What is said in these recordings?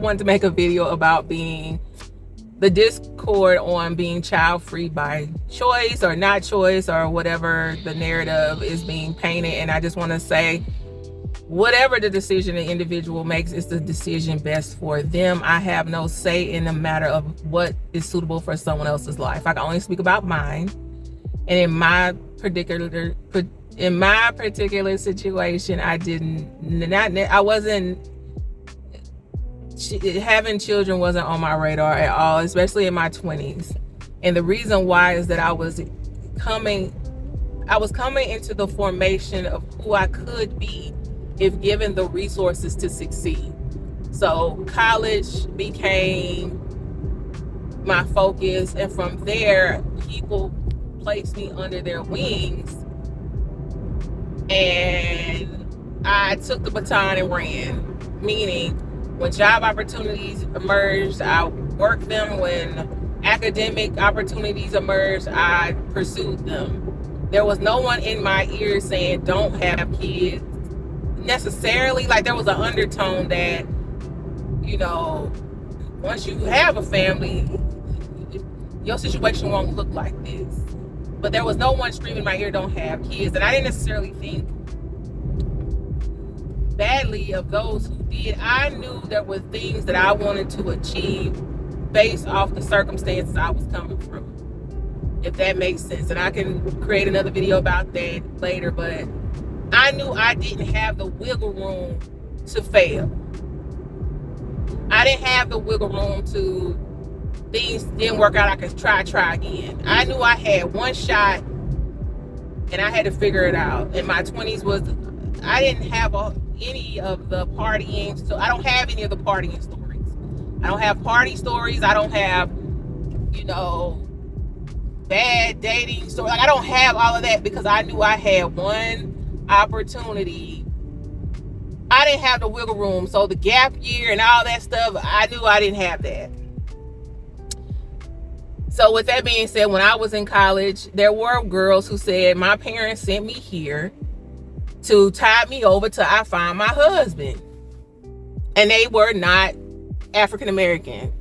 wanted to make a video about the discord on being child free by choice or not choice, or whatever the narrative is being painted. And I just want to say, whatever the decision an individual makes is the decision best for them. I have no say in the matter of what is suitable for someone else's life. I can only speak about mine. And in my particular situation, having children wasn't on my radar at all, especially in my 20s. And the reason why is that I was coming into the formation of who I could be if given the resources to succeed. So college became my focus, and from there, people placed me under their wings, and I took the baton and ran. Meaning, when job opportunities emerged, I worked them. When academic opportunities emerged, I pursued them. There was no one in my ear saying, don't have kids, necessarily. Like, there was an undertone that, once you have a family, your situation won't look like this. But there was no one screaming in my ear, don't have kids. And I didn't necessarily think badly of those who did. I knew there were things that I wanted to achieve based off the circumstances I was coming from, if that makes sense. And I can create another video about that later, but I knew I didn't have the wiggle room to fail. I didn't have the wiggle room to, things didn't work out, I could try again. I knew I had one shot and I had to figure it out. In my 20s I didn't have any of the partying, so I don't have any of the partying stories. I don't have party stories. I don't have, bad dating stories. Like, I don't have all of that because I knew I had one opportunity. I didn't have the wiggle room. So the gap year and all that stuff, I knew I didn't have that. So with that being said, when I was in college, there were girls who said, my parents sent me here to tide me over till I find my husband. And they were not African American.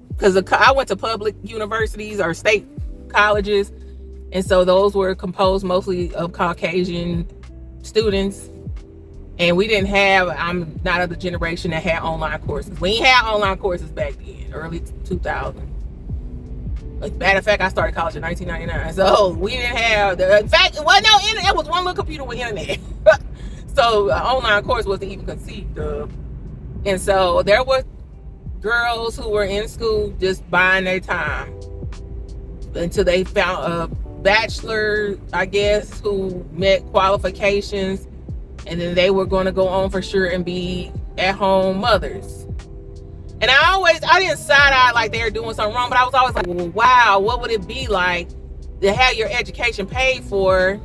Because I went to public universities or state colleges. And so those were composed mostly of Caucasian students. And we didn't have, I'm not of the generation that had online courses. We ain't had online courses back then, early 2000s. Matter of fact, I started college in 1999, so we didn't have in fact, it was one little computer with internet. So online course wasn't even conceived of. And so there were girls who were in school just buying their time until they found a bachelor, I guess, who met qualifications, and then they were going to go on for sure and be at-home mothers. And I didn't side-eye like they were doing something wrong, but I was always like, well, wow, what would it be like to have your education paid for?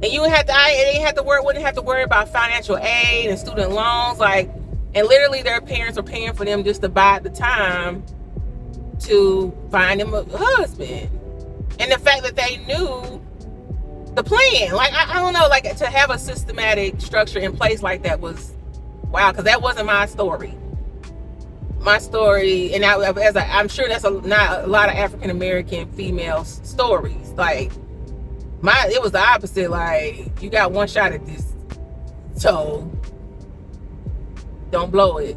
And you wouldn't have to worry about financial aid and student loans. And literally their parents were paying for them just to buy the time to find them a husband. And the fact that they knew the plan, I don't know, to have a systematic structure in place like that was wow, because that wasn't my story. My story, and I'm sure that's not a lot of African American females' stories. It was the opposite. You got one shot at this, so don't blow it.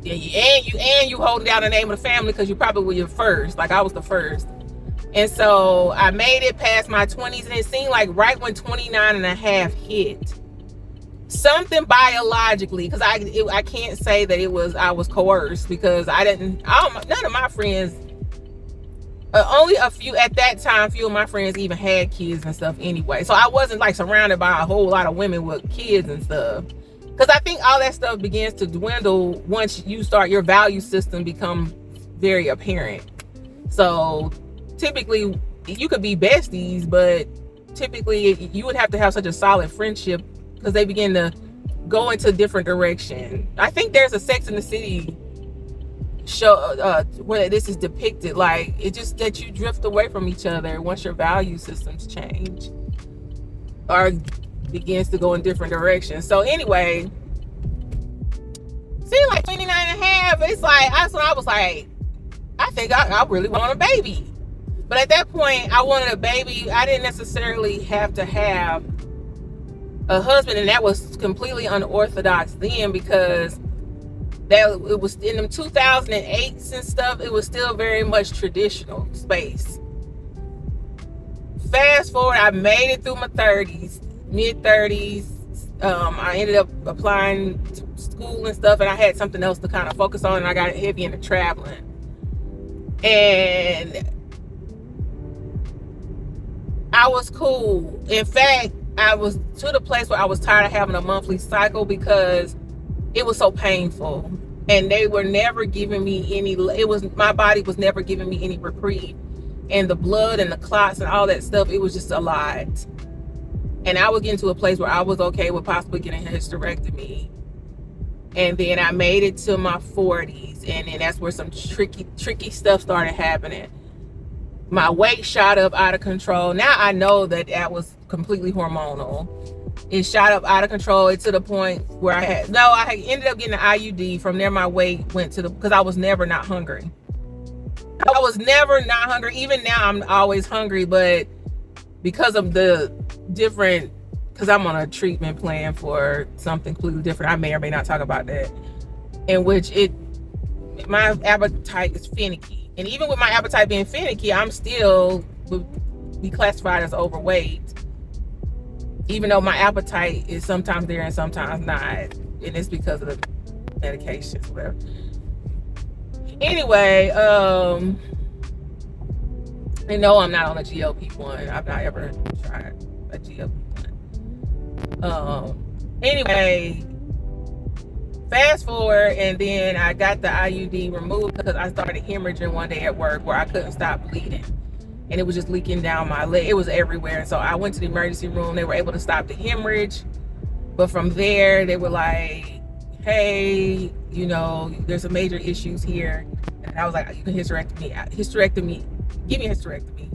And you holding down the name of the family because you probably were your first. I was the first, and so I made it past my 20s, and it seemed like right when 29 and a half hit, something biologically, because I can't say that I was coerced, because none of my friends, only a few at that time, few of my friends even had kids and stuff anyway. So I wasn't surrounded by a whole lot of women with kids and stuff, because I think all that stuff begins to dwindle once you start, your value system become very apparent. So typically you could be besties, but typically you would have to have such a solid friendship, because they begin to go into different direction. I think there's a Sex and the City show where this is depicted. It just that you drift away from each other once your value systems change or begins to go in different directions. So anyway, seemed like 29 and a half. It's like, that's when I was like, I think I really want a baby. But at that point, I wanted a baby. I didn't necessarily have to have a husband, and that was completely unorthodox then, because it was in them 2008s and stuff. It was still very much traditional space. Fast forward, I made it through my 30s, mid 30s. I ended up applying to school and stuff, and I had something else to kind of focus on, and I got heavy into traveling. And I was cool. In fact, I was to the place where I was tired of having a monthly cycle because it was so painful, and they were never giving me any. My body was never giving me any reprieve, and the blood and the clots and all that stuff. It was just a lot, and I was getting to a place where I was okay with possibly getting a hysterectomy. And then I made it to my 40s, and then that's where some tricky stuff started happening. My weight shot up out of control. Now I know that was completely hormonal. It shot up out of control. It's to the point where I ended up getting an IUD. From there, my weight went to because I was never not hungry. I was never not hungry. Even now, I'm always hungry, but because of the different, because I'm on a treatment plan for something completely different. I may or may not talk about that. In which my appetite is finicky. And even with my appetite being finicky, I'm still would be classified as overweight. Even though my appetite is sometimes there and sometimes not. And it's because of the medications, whatever. Anyway, I know I'm not on a GLP-1. I've not ever tried a GLP-1. Anyway, fast forward, and then I got the IUD removed because I started hemorrhaging one day at work where I couldn't stop bleeding, and it was just leaking down my leg. It was everywhere. And so I went to the emergency room. They were able to stop the hemorrhage, but from there they were like, hey, there's some major issues here. And I was like, you can hysterectomy, give me a hysterectomy.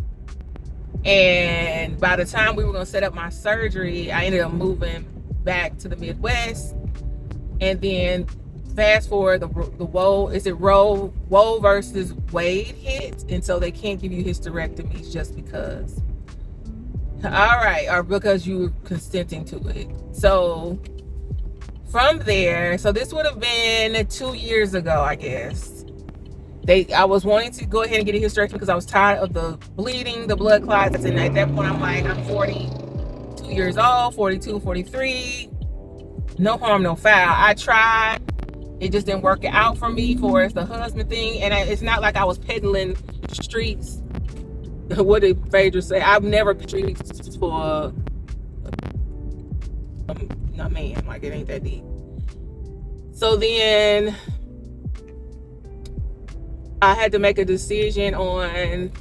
And by the time we were going to set up my surgery, I ended up moving back to the Midwest. And then fast forward, the Roe versus Wade hit, and so they can't give you hysterectomies just because. All right, or because you were consenting to it. So from there, so this would have been 2 years ago, I guess. I was wanting to go ahead and get a hysterectomy because I was tired of the bleeding, the blood clots, and at that point I'm like, I'm 42 years old, 42, 43. No harm, no foul. I tried. It just didn't work out for me for the husband thing. And it's not like I was peddling streets. What did Phaedra say? I've never streets for a man. Like, it ain't that deep. So then I had to make a decision on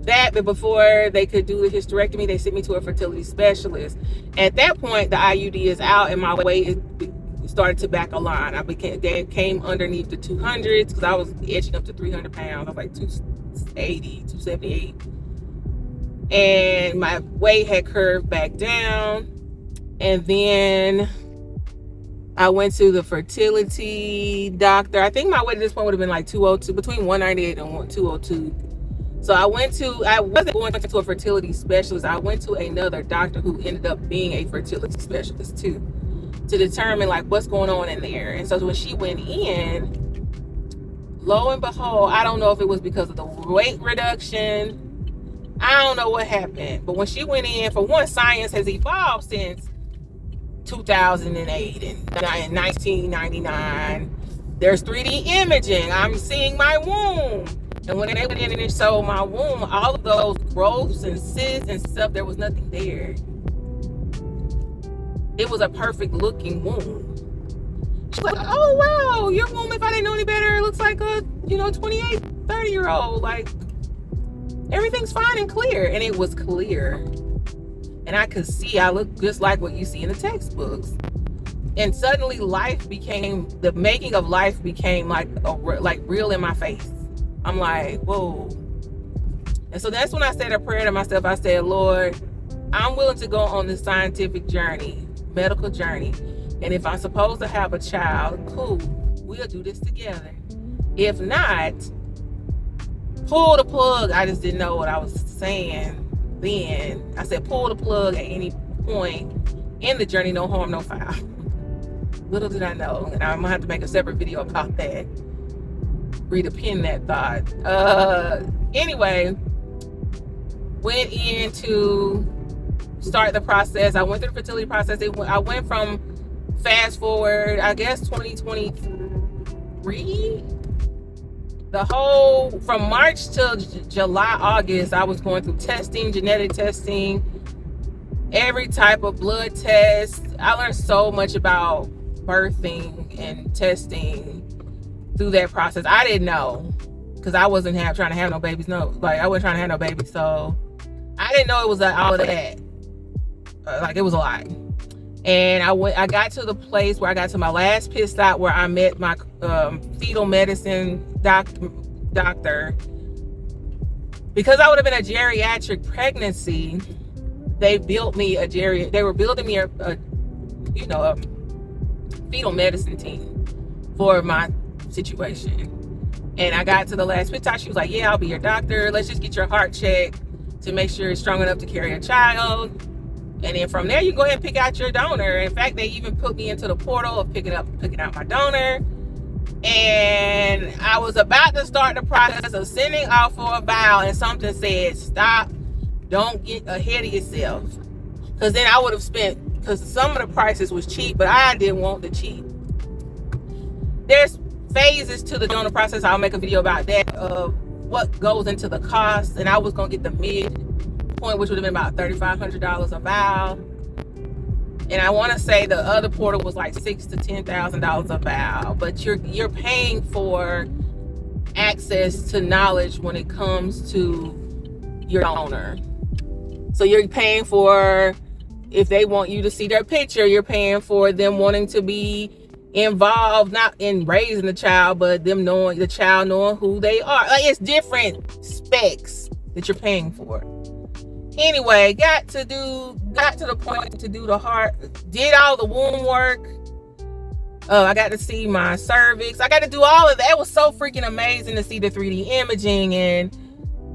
that, but before they could do the hysterectomy, they sent me to a fertility specialist. At that point, the IUD is out, and my weight started to back a line. They came underneath the 200s because I was edging up to 300 pounds. I was like 280, 278, and my weight had curved back down. And then I went to the fertility doctor. I think my weight at this point would have been like 202, between 198 and 202. So I wasn't going to a fertility specialist. I went to another doctor who ended up being a fertility specialist too, to determine like what's going on in there. And so when she went in, lo and behold, I don't know if it was because of the weight reduction. I don't know what happened. But when she went in, for one, science has evolved since 2008 and 1999. There's 3D imaging. I'm seeing my womb. And when they went in and showed my womb, all of those growths and cysts and stuff, there was nothing there. It was a perfect looking womb. She's like, oh wow, your womb, if I didn't know any better, it looks like a 28, 30-year-old. Like, everything's fine and clear. And it was clear. And I could see I looked just like what you see in the textbooks. And suddenly the making of life became like real in my face. I'm like, whoa. And so that's when I said a prayer to myself. I said, Lord, I'm willing to go on this scientific journey, medical journey, And if I'm supposed to have a child, cool, we'll do this together. If not, pull the plug. I just didn't know what I was saying then. I said pull the plug at any point in the journey, no harm, no foul. Little did I know, and I'm gonna have to make a separate video about that. Repin that thought. Anyway, went in to start the process. I went through the fertility process. I went from, fast forward, I guess 2023. From March till July, August, I was going through testing, genetic testing, every type of blood test. I learned so much about birthing and testing through that process. I didn't know, because I wasn't trying to have no babies. No, like, I wasn't trying to have no babies, so I didn't know it was all of that. Like, it was a lot. And I got to the place where I got to my last pit stop, where I met my fetal medicine doctor. Because I would have been a geriatric pregnancy, they were building me a fetal medicine team for my situation. And I got to the last pit stop. She was like, yeah, I'll be your doctor. Let's just get your heart checked to make sure it's strong enough to carry a child. And then from there, you go ahead and pick out your donor. In fact, they even put me into the portal of picking out my donor. And I was about to start the process of sending off for a vial, and something said, stop, don't get ahead of yourself. Because then I would have spent, because some of the prices was cheap, but I didn't want the cheap. There's phases to the donor process. I'll make a video about that, of what goes into the cost. And I was going to get the mid point, which would have been about $3,500 a vial. And I want to say the other portal was like $6,000 to $10,000 a vial. But you're paying for access to knowledge when it comes to your donor. So you're paying for, if they want you to see their picture, you're paying for them wanting to be involved, not in raising the child, but them knowing the child, knowing who they are. Like, it's different specs that you're paying for. Anyway, got to the point to do the heart, did all the womb work. I got to see my cervix. I got to do all of that. It was so freaking amazing to see the 3D imaging, and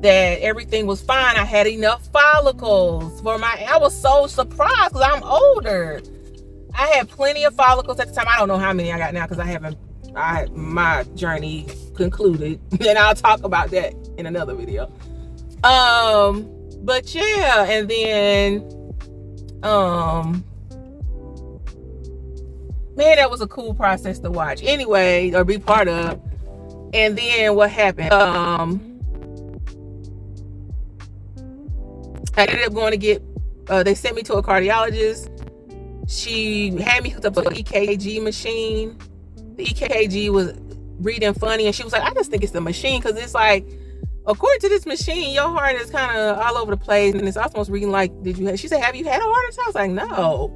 that everything was fine. I had enough follicles for I was so surprised, because I'm older. I had plenty of follicles at the time. I don't know how many I got now, because my journey concluded. And I'll talk about that in another video. But yeah, and then, man, that was a cool process to watch. Anyway, or be part of. And then what happened? I ended up going to get, they sent me to a cardiologist. She had me hooked up to an EKG machine. The EKG was reading funny, and she was like, I just think it's the machine, because it's like, according to this machine, your heart is kind of all over the place, and it's almost reading like, she said, have you had a heart attack? I was like, no.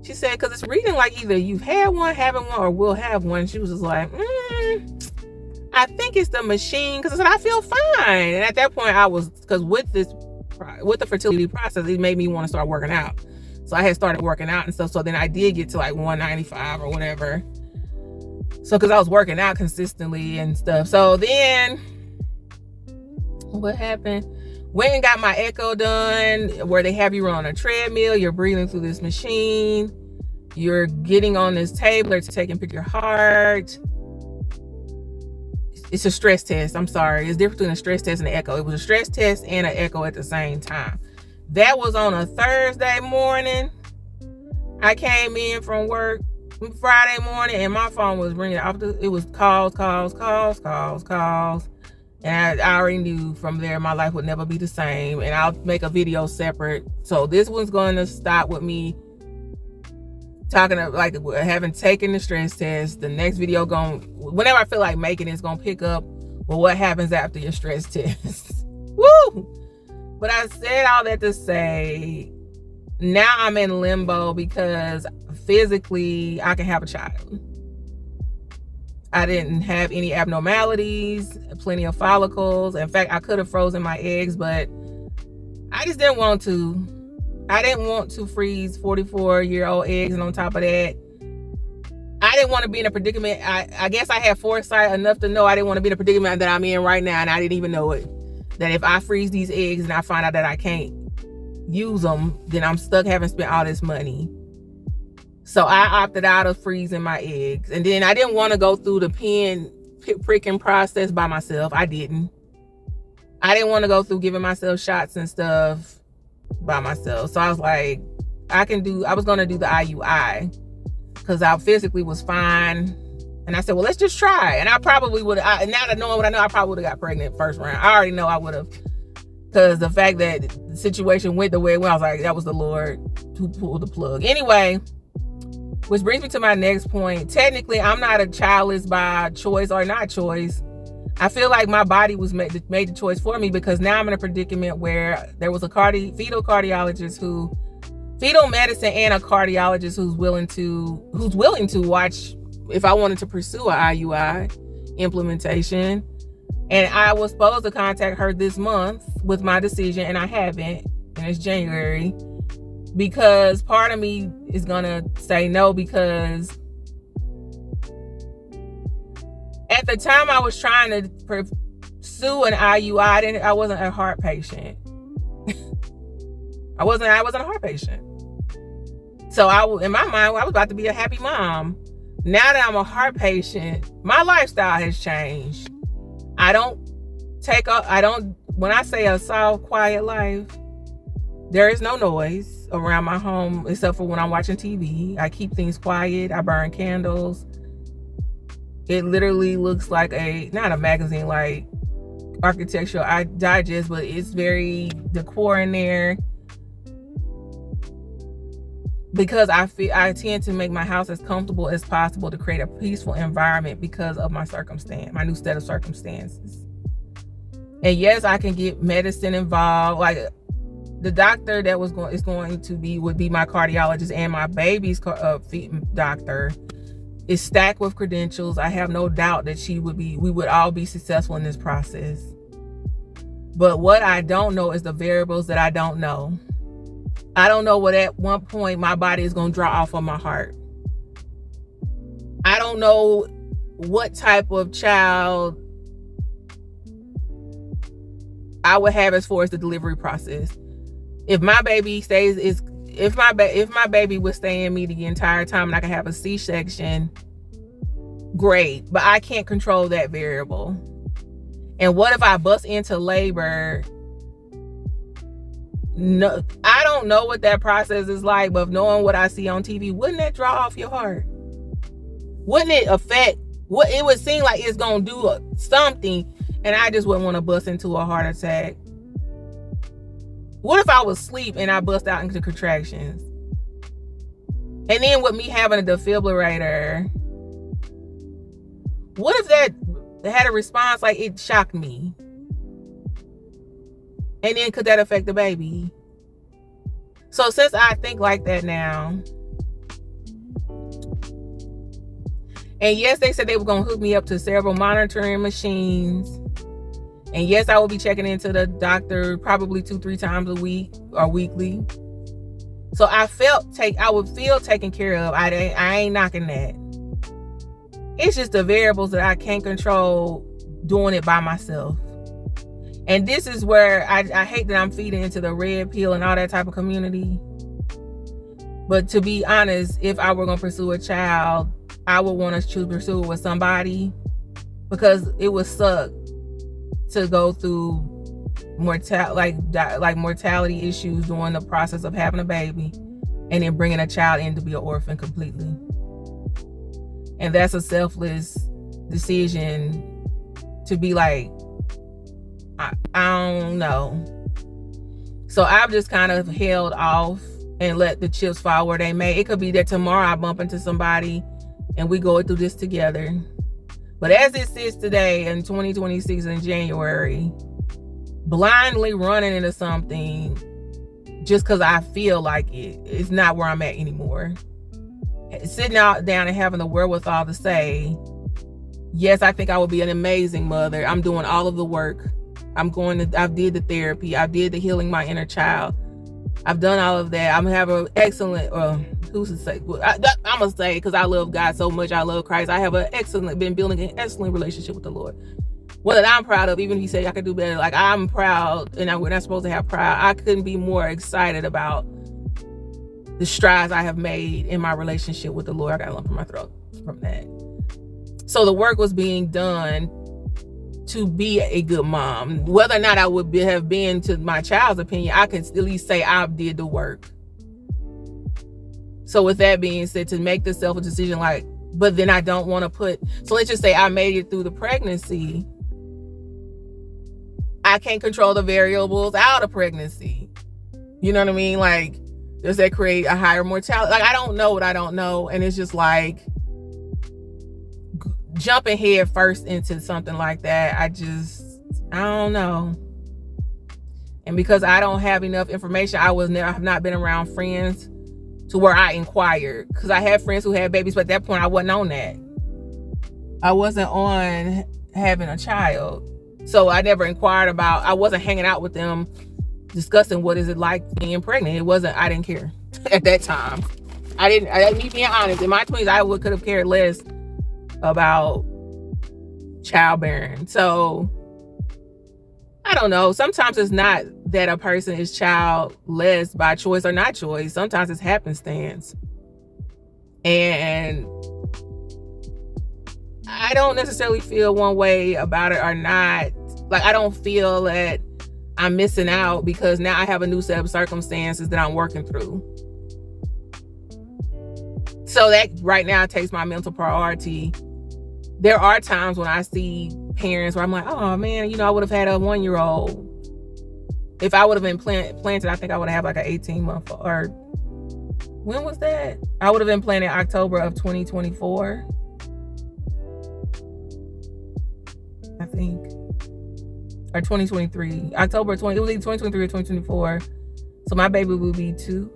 She said, because it's reading like either you've had one, having one, or will have one. She was just like, I think it's the machine, because I said, I feel fine. And at that point, because with the fertility process, it made me want to start working out. So I had started working out and stuff. So then I did get to like 195 or whatever. So because I was working out consistently and stuff. So then what happened? Went and got my echo done, where they have you run on a treadmill. You're breathing through this machine. You're getting on this table. They're taking a picture of your heart. It's a stress test. I'm sorry. It's different between a stress test and an echo. It was a stress test and an echo at the same time. That was on a Thursday morning. I came in from work Friday morning, and my phone was ringing. It was calls. And I already knew from there my life would never be the same. And I'll make a video separate. So this one's going to stop with me talking about, like, having taken the stress test. The next video whenever I feel like making it's going to pick up with what happens after your stress test. Woo! But I said all that to say, now I'm in limbo, because physically I can have a child. I didn't have any abnormalities, plenty of follicles. In fact, I could have frozen my eggs, but I just didn't want to. I didn't want to freeze 44-year-old eggs, and on top of that, didn't want to be in a predicament. I guess I had foresight enough to know I didn't want to be in a predicament that I'm in right now, and I didn't even know it. That if I freeze these eggs and I find out that I can't use them, then I'm stuck having spent all this money. So I opted out of freezing my eggs. And then I didn't want to go through the pin pricking process by myself. I didn't want to go through giving myself shots and stuff by myself. So I was like, I was going to do the IUI because I physically was fine. And I said, well, let's just try. And I probably would have, now that knowing what I know, I probably would have got pregnant first round. I already know I would have, because the fact that the situation went the way it went, I was like, that was the Lord who pulled the plug. Anyway, which brings me to my next point. Technically, I'm not a childless by choice or not choice. I feel like my body was made the choice for me, because now I'm in a predicament where there was a fetal medicine and a cardiologist who's willing to watch if I wanted to pursue an IUI implementation. And I was supposed to contact her this month with my decision, and I haven't, and it's January, because part of me is gonna say no, because at the time I was trying to pursue an IUI, I wasn't a heart patient. I wasn't a heart patient. So in my mind, I was about to be a happy mom. Now that I'm a heart patient, my lifestyle has changed. When I say a soft, quiet life, there is no noise around my home except for when I'm watching TV. I keep things quiet. I burn candles. It literally looks like not a magazine, like Architectural Digest, but it's very decor in there. Because I tend to make my house as comfortable as possible to create a peaceful environment because of my new set of circumstances. And yes, I can get medicine involved. Like the doctor that would be my cardiologist, and my baby's doctor is stacked with credentials. I have no doubt that we would all be successful in this process. But what I don't know is the variables that I don't know. I don't know what at one point my body is going to draw off of my heart. I don't know what type of child I would have as far as the delivery process. If my baby if my baby would stay in me the entire time and I could have a C-section, great. But I can't control that variable. And what if I bust into labor? No, I don't know what that process is like, but knowing what I see on TV, wouldn't that draw off your heart? Wouldn't it affect what it would seem like it's gonna do something, and I just wouldn't want to bust into a heart attack? What if I was asleep and I bust out into contractions? And then with me having a defibrillator, what if that had a response like it shocked me? And then could that affect the baby? So since I think like that now, and yes, they said they were going to hook me up to several monitoring machines. And yes, I will be checking into the doctor probably 2-3 times a week or weekly. So I would feel taken care of. I ain't knocking that. It's just the variables that I can't control doing it by myself. And this is where I hate that I'm feeding into the red pill and all that type of community. But to be honest, if I were going to pursue a child, I would want to pursue it with somebody, because it would suck to go through mortality issues during the process of having a baby and then bringing a child in to be an orphan completely. And that's a selfless decision to be like, I don't know. So I've just kind of held off and let the chips fall where they may. It could be that tomorrow I bump into somebody and we go through this together. But as it sits today in 2026 in January, blindly running into something just because I feel like it's not where I'm at anymore. Sitting out down and having the wherewithal to say, yes, I think I would be an amazing mother. I'm doing all of the work. I did the therapy. I did the healing my inner child. I've done all of that. I'm having an excellent, who's to say? I'm gonna say, because I love God so much, I love Christ. I have been building an excellent relationship with the Lord. One that I'm proud of, even if he said I could do better. Like, I'm proud, and we're not supposed to have pride. I couldn't be more excited about the strides I have made in my relationship with the Lord. I got a lump in my throat from that. So the work was being done to be a good mom. Whether or not I would have been, to my child's opinion, I can at least say I did the work. So with that being said, to make the selfish decision, like, but then I don't want to put, so let's just say I made it through the pregnancy. I can't control the variables out of pregnancy. You know what I mean? Like, does that create a higher mortality? Like, I don't know what I don't know. And it's just like jumping head first into something like that. I don't know. And because I don't have enough information, I have not been around friends to where I inquired. Because I had friends who had babies, but at that point I wasn't on that. I wasn't on having a child. So I never inquired about, I wasn't hanging out with them discussing what is it like being pregnant. I didn't care at that time. Me being honest, in my 20s, I could have cared less about childbearing. So I don't know. Sometimes it's not that a person is childless by choice or not choice. Sometimes it's happenstance. And I don't necessarily feel one way about it or not. Like, I don't feel that I'm missing out because now I have a new set of circumstances that I'm working through. So that right now takes my mental priority. There are times when I see parents where I'm like, oh man, I would have had a 1-year-old. If I would have been planted, I think I would have like an 18-month, or when was that? I would have been planted October of 2024. I think. Or 2023. October 20, it was either 2023 or 2024. So my baby will be 2.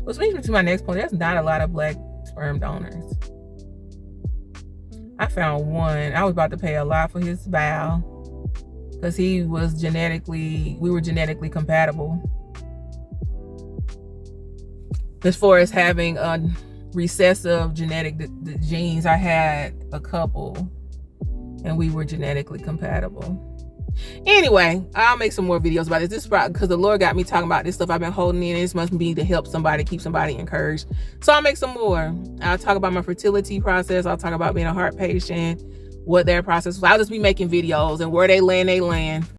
Which brings me to my next point. There's not a lot of Black sperm donors. I found one. I was about to pay a lot for his vow because we were genetically compatible. As far as having a recessive genetic genes, I had a couple and we were genetically compatible. Anyway, I'll make some more videos about this. This is because the Lord got me talking about this stuff I've been holding in. This must be to help somebody, keep somebody encouraged. So I'll make some more. I'll talk about my fertility process. I'll talk about being a heart patient, what their process was. I'll just be making videos, and where they land, they land.